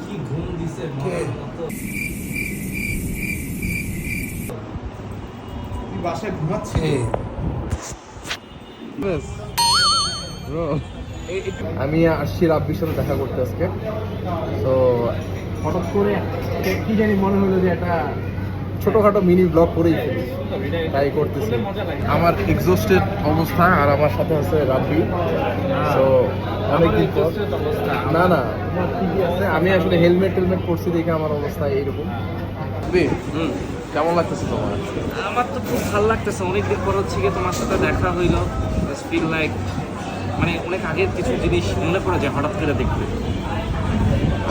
কি ঘুম দিছে তুই বাসায় ঘুমাচ্ছিস? আমি আসছি রাব্বির সাথে দেখা করতে আজকে। তো হঠাৎ করে কি জানি মনে হলো যে একটা ছোটখাটো মিনি ব্লগ করেই ফেলি, তাই করতেছি। আমার এক্সস্টেড অবস্থা, আর আমার সাথে আছে রাব্বি। তো অনেকদিন পর না আমার ঠিকই আছে। আমি আসলে হেলমেট পরছি দেখে আমার অবস্থা এইরকম। কেমন লাগতেছে তোমার? আমার তো খুব ভালো লাগতেছে, অনেকদিন পর হচ্ছে গিয়ে তোমার সাথে দেখা হইলো। ফিল লাইক মানে অনেক আগের কিছু জিনিস মনে পড়ে যায় হঠাৎ করে দেখলে।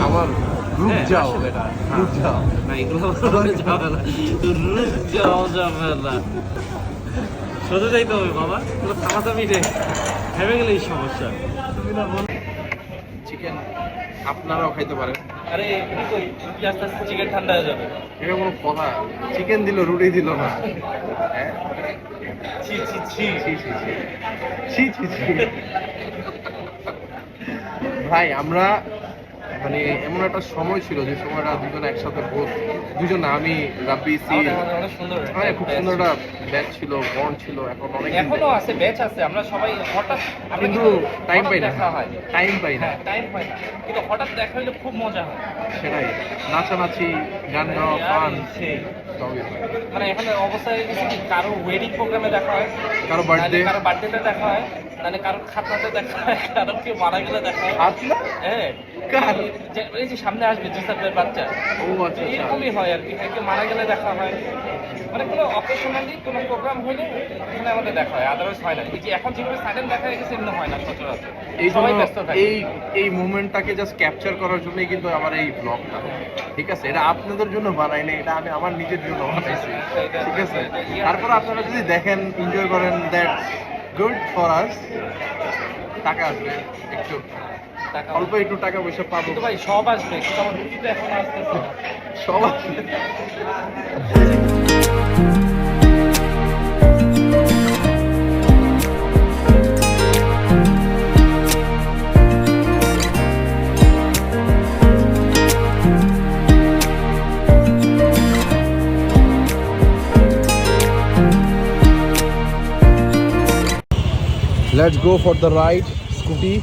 আমার রুক যাও এটা রুক যাও না, এগুলো যাবে না, সোজা যাইতে হবে বাবা, এগুলো থামাথামি রে, ভেবে গেলে এই সমস্যা। চিকেন আপনারাও খাইতে পারেন। আরে কই আস্তে আস্তে চিকেন ঠান্ডা হয়ে যাবে। এটা কোনো কথা? চিকেন দিল, রুটি দিল না। হ্যাঁ, ছি ছি ছি ছি ছি ছি ছি ছি ছি। ভাই আমরা মানে এমন একটা সময় ছিল যে সময়টা দুজন একসাথে দুজন না, আমি রাব্বি সি অনেক সুন্দর, হ্যাঁ খুব সুন্দর একটা ব্যাচ ছিল, বন্ড ছিল। এখন অনেক এখনো আছে, ব্যাচ আছে, আমরা সবাই হঠাৎ কিন্তু টাইম পাই না, টাইম পাই না, টাইম পাই না, কিন্তু হঠাৎ দেখা হইলে খুব মজা হয়। সেটাই, নাচানাচি, গান গাওয়া, ফান সেই সবই হয়। মানে এখানে অবস্থা হয়ে গেছে কি, কারো ওয়েডিং প্রোগ্রামে দেখা হয়, কারো বার্থডে, কারো বার্থডেতে দেখা হয়, মানে কারো খাতনাতে দেখা হয়, কারো কেউ মারা গেলে দেখা হয়। আচ্ছা হ্যাঁ, কার? এই যে সামনে আসবে জিসাবের বাচ্চা, ও আচ্ছা আচ্ছা। এরকমই হয় আর কি, কেউ মারা গেলে দেখা হয়, মানে কোনো অকেশনালি কোনো প্রোগ্রাম হলে এখানে আমাদের দেখা হয়, আদারওয়াইজ হয় না। এই যে এখন যেভাবে সাইলেন্ট দেখা হয়ে গেছে এমনি হয় না সচরাচর, এই সবাই জন্য ব্যস্ত থাকে। এই মোমেন্টটাকে জাস্ট ক্যাপচার করার জন্যই কিন্তু আমার এই ব্লগটা, ঠিক আছে? এটা আপনাদের জন্য বানাই না, এটা আমি আমার নিজের জন্য বানাইছি, ঠিক আছে? তারপর আপনারা যদি দেখেন, এনজয় করেন, দ্যাটস গুড ফর আস। টাকা আসবে একটু, অল্প একটু টাকা পয়সা পাবো, কিন্তু ভাই সব আসবে, কিন্তু আমার রুটিটা এখন আসতেছে না। সব আসবে। Let's go for the ride, Scooty.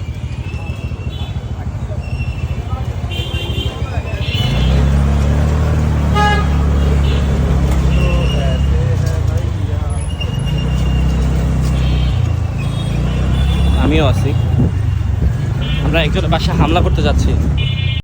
আমিও আছি। আমরা একজনের বাসায় হামলা করতে যাচ্ছি।